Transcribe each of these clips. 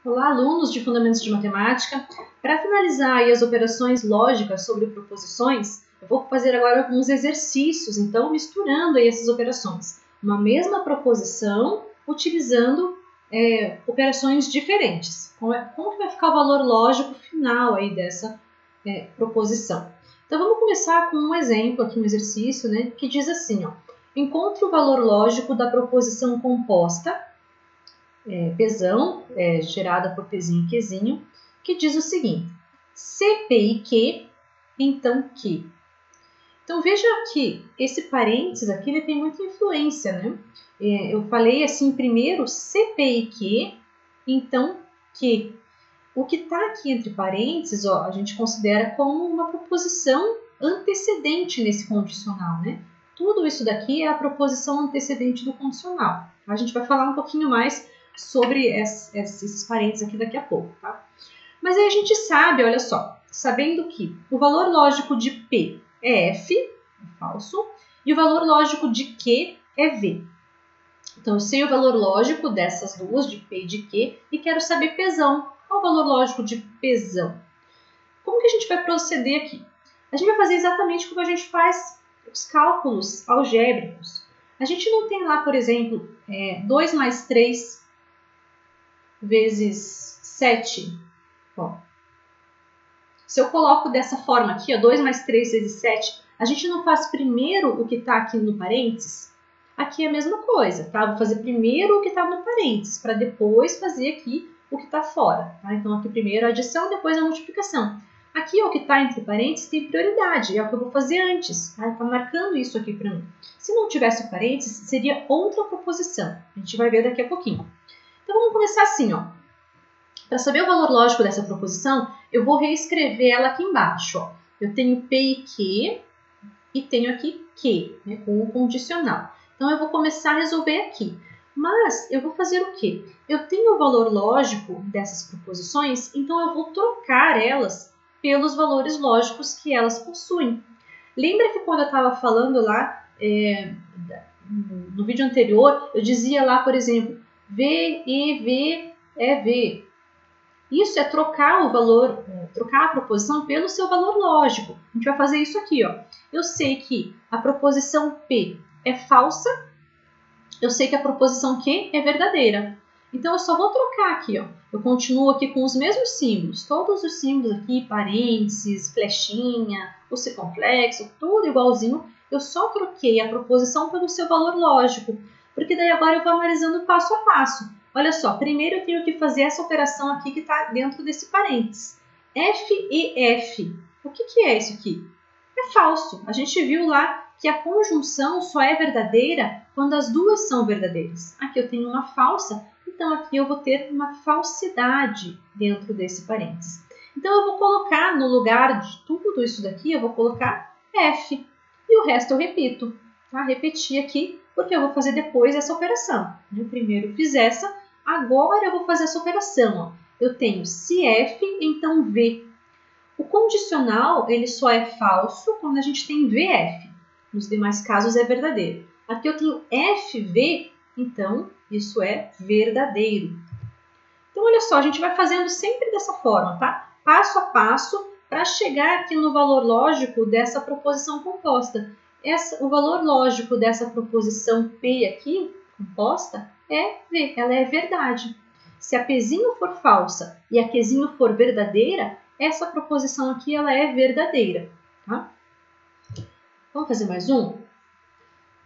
Olá, alunos de Fundamentos de Matemática. Para finalizar aí as operações lógicas sobre proposições, eu vou fazer agora alguns exercícios, então misturando aí essas operações. Uma mesma proposição utilizando operações diferentes. Como que vai ficar o valor lógico final aí dessa proposição? Então vamos começar com um exemplo aqui, um exercício, né, que diz assim, ó, encontre o valor lógico da proposição composta Pzão, gerada por Pzinho e Qzinho, que diz o seguinte: CP e Q, então Q. Então veja que esse parênteses aqui ele tem muita influência, né? Eu falei assim primeiro CP e Q, então Q. O que está aqui entre parênteses, ó, a gente considera como uma proposição antecedente nesse condicional, né? Tudo isso daqui é a proposição antecedente do condicional. A gente vai falar um pouquinho mais sobre esses parênteses aqui daqui a pouco, tá? Mas aí a gente sabe, olha só, sabendo que o valor lógico de P é F, é falso, e o valor lógico de Q é V. Então, eu sei o valor lógico dessas duas, de P e de Q, e quero saber Pzão. Qual o valor lógico de Pzão? Como que a gente vai proceder aqui? A gente vai fazer exatamente como a gente faz os cálculos algébricos. A gente não tem lá, por exemplo, 2 mais 3 vezes 7. Bom, se eu coloco dessa forma aqui, ó, 2 mais 3 vezes 7, a gente não faz primeiro o que está aqui no parênteses? Aqui é a mesma coisa, tá? Vou fazer primeiro o que está no parênteses, para depois fazer aqui o que está fora. Tá? Então, aqui primeiro a adição, depois a multiplicação. Aqui, ó, o que está entre parênteses tem prioridade, é o que eu vou fazer antes. Tá? Está marcando isso aqui para mim. Se não tivesse o parênteses, seria outra proposição. A gente vai ver daqui a pouquinho. Então, vamos começar assim, ó. Para saber o valor lógico dessa proposição, eu vou reescrever ela aqui embaixo. Ó. Eu tenho P e Q e tenho aqui Q, né, com o condicional. Então, eu vou começar a resolver aqui. Mas eu vou fazer o quê? Eu tenho o valor lógico dessas proposições, então eu vou trocar elas pelos valores lógicos que elas possuem. Lembra que quando eu estava falando lá no vídeo anterior, eu dizia lá, por exemplo, V, E, V, é V. Isso é trocar o valor, trocar a proposição pelo seu valor lógico. A gente vai fazer isso aqui, ó. Eu sei que a proposição P é falsa, eu sei que a proposição Q é verdadeira. Então, eu só vou trocar aqui, ó. Eu continuo aqui com os mesmos símbolos. Todos os símbolos aqui, parênteses, flechinha, o circunflexo, tudo igualzinho. Eu só troquei a proposição pelo seu valor lógico. Porque daí agora eu vou analisando passo a passo. Olha só, primeiro eu tenho que fazer essa operação aqui que está dentro desse parênteses. F e F. O que é isso aqui? É falso. A gente viu lá que a conjunção só é verdadeira quando as duas são verdadeiras. Aqui eu tenho uma falsa, então aqui eu vou ter uma falsidade dentro desse parênteses. Então eu vou colocar no lugar de tudo isso daqui, eu vou colocar F. E o resto eu repito. Tá? Repetir aqui, porque eu vou fazer depois essa operação. Eu primeiro fiz essa, agora eu vou fazer essa operação. Ó. Eu tenho se F, então V. O condicional ele só é falso quando a gente tem VF. Nos demais casos é verdadeiro. Aqui eu tenho FV, então isso é verdadeiro. Então, olha só, a gente vai fazendo sempre dessa forma, tá? Passo a passo para chegar aqui no valor lógico dessa proposição composta. O valor lógico dessa proposição P aqui, composta, é V, ela é verdade. Se a Pzinho for falsa e a Qzinho for verdadeira, essa proposição aqui ela é verdadeira. Tá? Vamos fazer mais um?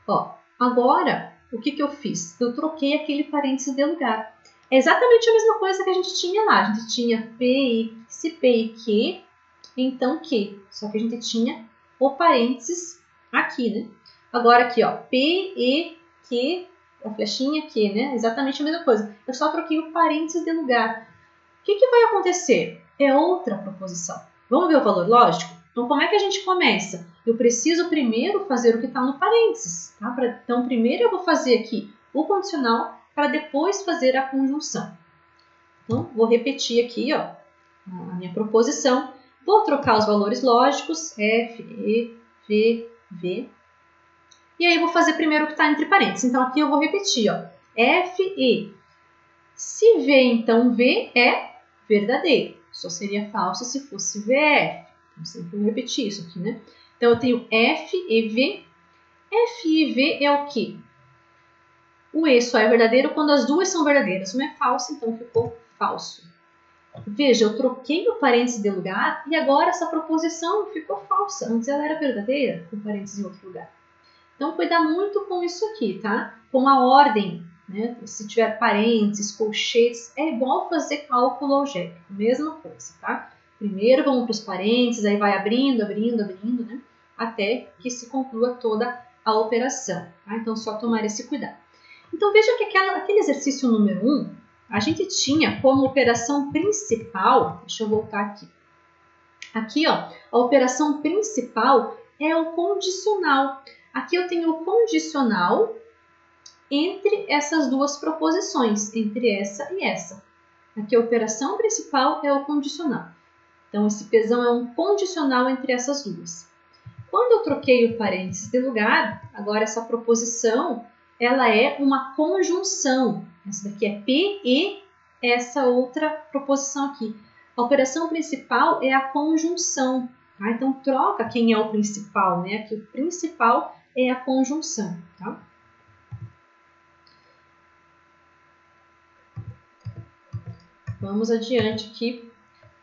Ó, agora, o que eu fiz? Eu troquei aquele parênteses de lugar. É exatamente a mesma coisa que a gente tinha lá. A gente tinha se P e Q, então Q. Só que a gente tinha o parênteses aqui, né? Agora aqui, ó, P, E, Q, a flechinha Q, né? Exatamente a mesma coisa. Eu só troquei o parênteses de lugar. O que vai acontecer? É outra proposição. Vamos ver o valor lógico? Então, como é que a gente começa? Eu preciso primeiro fazer o que está no parênteses. Tá? Então, primeiro eu vou fazer aqui o condicional para depois fazer a conjunção. Então, vou repetir aqui ó, a minha proposição. Vou trocar os valores lógicos, F, E, V, V. E aí, vou fazer primeiro o que está entre parênteses. Então, aqui eu vou repetir, ó, F, E. Se V, então V é verdadeiro. Só seria falso se fosse VF. Então, sempre vou repetir isso aqui, né? Então, eu tenho F e V. F e V é o quê? O E só é verdadeiro quando as duas são verdadeiras. Uma é falsa, então ficou falso. Veja, eu troquei o parênteses de lugar e agora essa proposição ficou falsa. Antes ela era verdadeira, com parênteses em outro lugar. Então, cuidar muito com isso aqui, tá? Com a ordem, né? Se tiver parênteses, colchetes, é igual fazer cálculo algébrico. Mesma coisa, tá? Primeiro vamos para os parênteses, aí vai abrindo, né? Até que se conclua toda a operação, tá? Então, só tomar esse cuidado. Então, veja que aquele exercício número 1, a gente tinha como operação principal, deixa eu voltar aqui. Aqui, ó, a operação principal é o condicional. Aqui eu tenho o condicional entre essas duas proposições, entre essa e essa. Aqui a operação principal é o condicional. Então, esse Pzão é um condicional entre essas duas. Quando eu troquei o parênteses de lugar, agora essa proposição ela é uma conjunção. Essa daqui é P e essa outra proposição aqui. A operação principal é a conjunção. Tá? Então, troca quem é o principal, né? Aqui o principal é a conjunção. Tá? Vamos adiante aqui.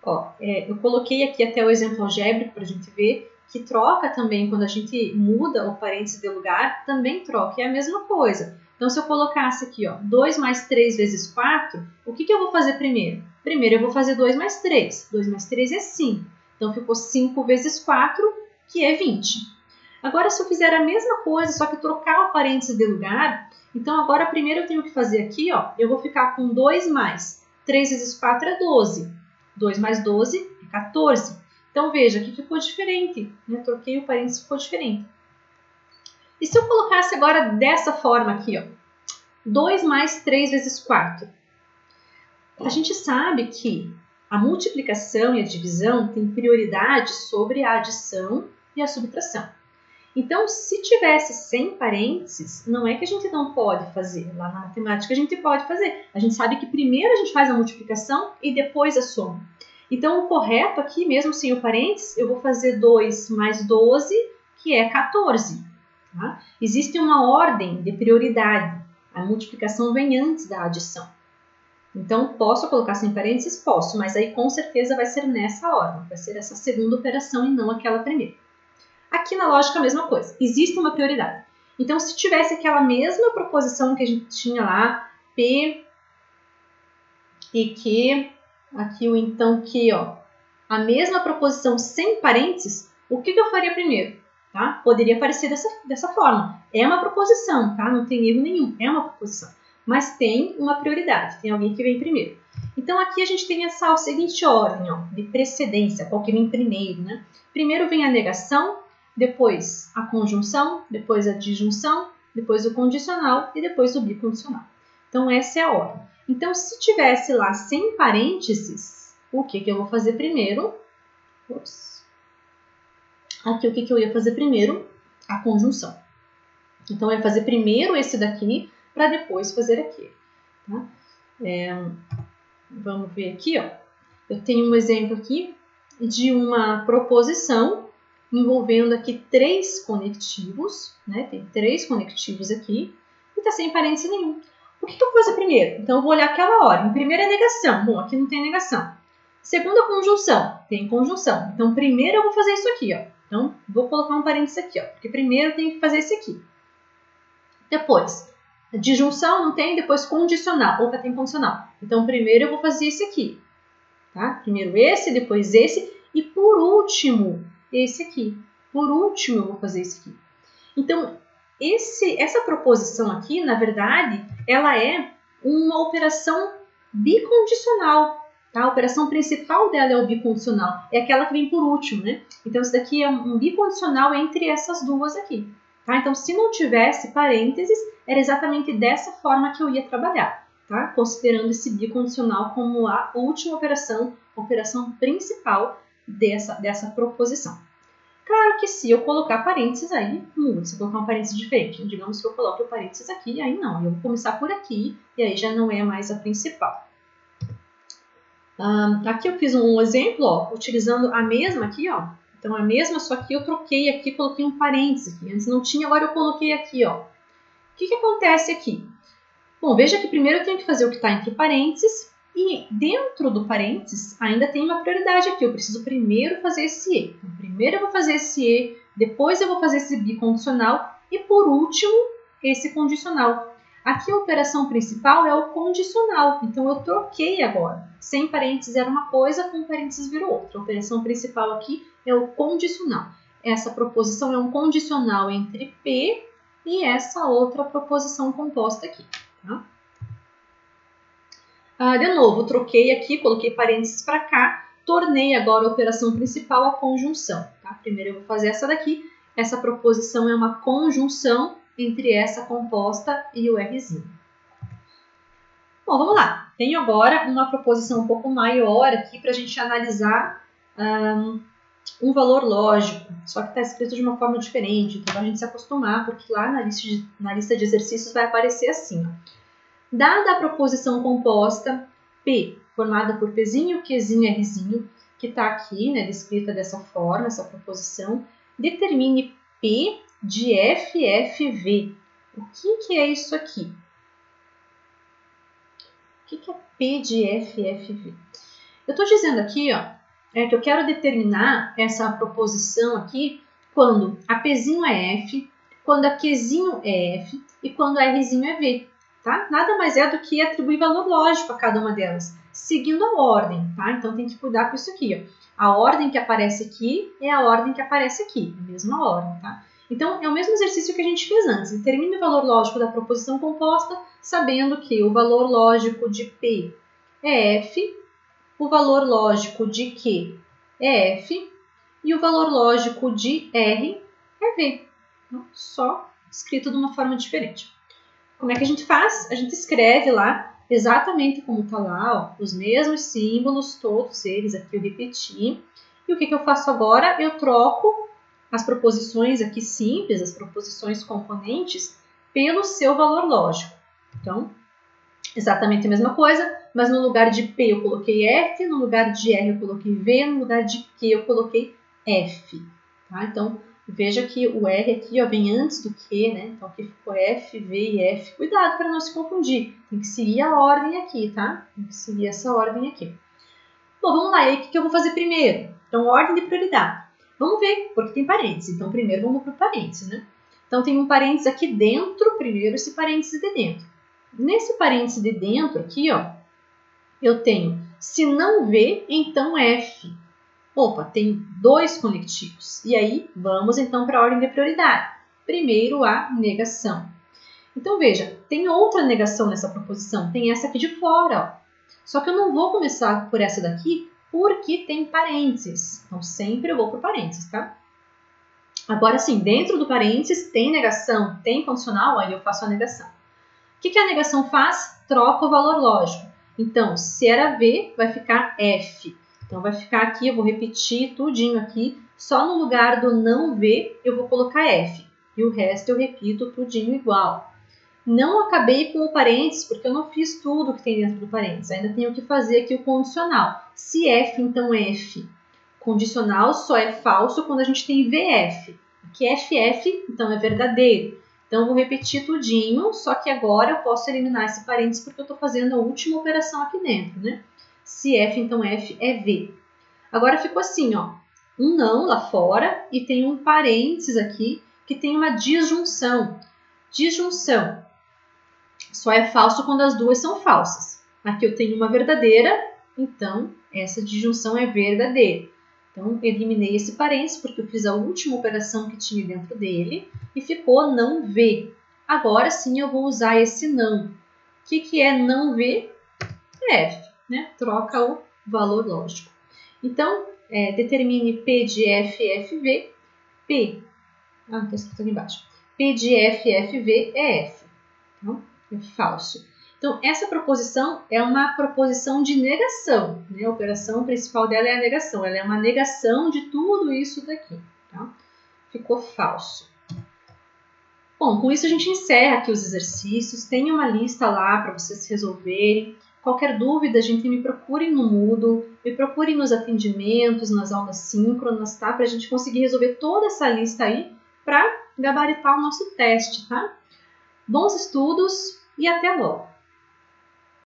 Ó, eu coloquei aqui até o exemplo algébrico para a gente ver que troca também, quando a gente muda o parênteses de lugar, também troca, é a mesma coisa. Então, se eu colocasse aqui, ó, 2 mais 3 vezes 4, o que eu vou fazer primeiro? Primeiro eu vou fazer 2 mais 3. 2 mais 3 é 5. Então, ficou 5 vezes 4, que é 20. Agora, se eu fizer a mesma coisa, só que trocar o parênteses de lugar, então agora primeiro eu tenho que fazer aqui, ó, eu vou ficar com 2 mais 3 vezes 4 é 12. 2 mais 12 é 14. Então, veja, aqui ficou diferente. Eu troquei o parênteses, ficou diferente. E se eu colocasse agora dessa forma aqui, ó, 2 mais 3 vezes 4? A gente sabe que a multiplicação e a divisão têm prioridade sobre a adição e a subtração. Então, se tivesse sem parênteses, não é que a gente não pode fazer. Lá na matemática a gente pode fazer. A gente sabe que primeiro a gente faz a multiplicação e depois a soma. Então, o correto aqui, mesmo sem o parênteses, eu vou fazer 2 mais 12, que é 14. Tá? Existe uma ordem de prioridade. A multiplicação vem antes da adição. Então, posso colocar sem parênteses? Posso, mas aí com certeza vai ser nessa ordem. Vai ser essa segunda operação e não aquela primeira. Aqui na lógica a mesma coisa. Existe uma prioridade. Então, se tivesse aquela mesma proposição que a gente tinha lá, P e Q... Aqui o então que, ó, a mesma proposição sem parênteses, o que eu faria primeiro? Tá? Poderia aparecer dessa forma. É uma proposição, tá? Não tem erro nenhum, é uma proposição. Mas tem uma prioridade, tem alguém que vem primeiro. Então aqui a gente tem essa seguinte ordem, ó, de precedência, qual que vem primeiro, né? Primeiro vem a negação, depois a conjunção, depois a disjunção, depois o condicional e depois o bicondicional. Então essa é a ordem. Então, se tivesse lá sem parênteses, o que eu vou fazer primeiro? Aqui, o que eu ia fazer primeiro? A conjunção. Então, eu ia fazer primeiro esse daqui, para depois fazer aqui. Tá? Vamos ver aqui, ó. Eu tenho um exemplo aqui de uma proposição envolvendo aqui 3 conectivos, né? Tem 3 conectivos aqui, e está sem parênteses nenhum. O que eu vou fazer primeiro? Então, eu vou olhar aquela ordem. Primeiro é negação. Bom, aqui não tem negação. Segunda, conjunção. Tem conjunção. Então, primeiro eu vou fazer isso aqui, ó. Então, vou colocar um parênteses aqui, ó. Porque primeiro eu tenho que fazer esse aqui. Depois, disjunção não tem, depois condicional. Opa, tem condicional. Então, primeiro eu vou fazer esse aqui. Tá? Primeiro esse, depois esse. E por último, esse aqui. Por último, eu vou fazer esse aqui. Então, essa proposição aqui, na verdade, ela é uma operação bicondicional. Tá? A operação principal dela é o bicondicional. É aquela que vem por último, né? Então, isso daqui é um bicondicional entre essas duas aqui. Tá? Então, se não tivesse parênteses, era exatamente dessa forma que eu ia trabalhar. Tá? Considerando esse bicondicional como a última operação, a operação principal dessa proposição. Claro que se eu colocar parênteses aí, muda. Se eu colocar um parênteses diferente, digamos que eu coloque o parênteses aqui, aí não. Eu vou começar por aqui e aí já não é mais a principal. Aqui eu fiz um exemplo, ó, utilizando a mesma aqui, ó. Então, a mesma, só que eu troquei aqui, coloquei um parênteses aqui. Antes não tinha, agora eu coloquei aqui, ó. O que acontece aqui? Bom, veja que primeiro eu tenho que fazer o que está entre parênteses e dentro do parênteses ainda tem uma prioridade aqui. Eu preciso primeiro fazer esse E. Então, primeiro eu vou fazer esse E, depois eu vou fazer esse bicondicional e por último esse condicional. Aqui a operação principal é o condicional, então eu troquei agora. Sem parênteses era uma coisa, com parênteses virou outra. A operação principal aqui é o condicional. Essa proposição é um condicional entre P e essa outra proposição composta aqui. Tá? De novo, troquei aqui, coloquei parênteses para cá, tornei agora a operação principal a conjunção. Tá? Primeiro eu vou fazer essa daqui. Essa proposição é uma conjunção entre essa composta e o Rzinho. Bom, vamos lá. Tenho agora uma proposição um pouco maior aqui para a gente analisar um valor lógico, só que está escrito de uma forma diferente, então a gente se acostumar, porque lá na lista de exercícios vai aparecer assim, ó. Dada a proposição composta P, formada por Pzinho, Qzinho e Rzinho, que está aqui, né, descrita dessa forma, essa proposição, determine P de FFV. O que é isso aqui? O que é P de FFV? Eu estou dizendo aqui, ó, que eu quero determinar essa proposição aqui quando a Pzinho é F, quando a Qzinho é F e quando a Rzinho é V. Tá? Nada mais é do que atribuir valor lógico a cada uma delas, seguindo a ordem. Tá? Então tem que cuidar com isso aqui. Ó. A ordem que aparece aqui é a ordem que aparece aqui, a mesma ordem. Tá? Então é o mesmo exercício que a gente fez antes. Determine o valor lógico da proposição composta, sabendo que o valor lógico de P é F, o valor lógico de Q é F e o valor lógico de R é V. Então, só escrito de uma forma diferente. Como é que a gente faz? A gente escreve lá exatamente como está lá, ó, os mesmos símbolos, todos eles aqui eu repeti. E o que eu faço agora? Eu troco as proposições aqui simples, as proposições componentes, pelo seu valor lógico. Então, exatamente a mesma coisa, mas no lugar de P eu coloquei F, no lugar de R eu coloquei V, no lugar de Q eu coloquei F. Tá? Então, veja que o R aqui ó, vem antes do Q, né? Então aqui ficou F, V e F. Cuidado para não se confundir. Tem que seguir a ordem aqui, tá? Tem que seguir essa ordem aqui. Bom, vamos lá. E aí, o que eu vou fazer primeiro? Então, ordem de prioridade. Vamos ver, porque tem parênteses. Então, primeiro vamos para o parênteses, né? Então, tem um parênteses aqui dentro, primeiro esse parênteses de dentro. Nesse parênteses de dentro aqui, ó, eu tenho, se não V, então F. Opa, tem dois conectivos. E aí, vamos então para a ordem de prioridade. Primeiro, a negação. Então, veja, tem outra negação nessa proposição. Tem essa aqui de fora, ó. Só que eu não vou começar por essa daqui, porque tem parênteses. Então, sempre eu vou para o parênteses, tá? Agora, sim, dentro do parênteses tem negação, tem condicional, aí eu faço a negação. O que a negação faz? Troca o valor lógico. Então, se era V, vai ficar F. Então, vai ficar aqui, eu vou repetir tudinho aqui. Só no lugar do não V, eu vou colocar F. E o resto eu repito tudinho igual. Não acabei com o parênteses, porque eu não fiz tudo que tem dentro do parênteses. Ainda tenho que fazer aqui o condicional. Se F, então F. Condicional só é falso quando a gente tem VF. Aqui FF, então é verdadeiro. Então, eu vou repetir tudinho, só que agora eu posso eliminar esse parênteses porque eu estou fazendo a última operação aqui dentro, né? Se F, então F é V. Agora ficou assim, ó, um não lá fora e tem um parênteses aqui que tem uma disjunção. Disjunção só é falso quando as duas são falsas. Aqui eu tenho uma verdadeira, então essa disjunção é verdadeira. Então, eliminei esse parênteses porque eu fiz a última operação que tinha dentro dele e ficou não V. Agora sim eu vou usar esse não. O que é não V? F, né? Troca o valor lógico. Então, determine P de FFV. P, está escrito aqui embaixo. P de FFV é F. Então, é falso. Então, essa proposição é uma proposição de negação. Né? A operação principal dela é a negação. Ela é uma negação de tudo isso daqui. tá? Ficou falso. Bom, com isso a gente encerra aqui os exercícios. Tem uma lista lá para vocês resolverem. Qualquer dúvida, gente, me procurem no Moodle, me procurem nos atendimentos, nas aulas síncronas, tá? Para a gente conseguir resolver toda essa lista aí para gabaritar o nosso teste, tá? Bons estudos e até logo!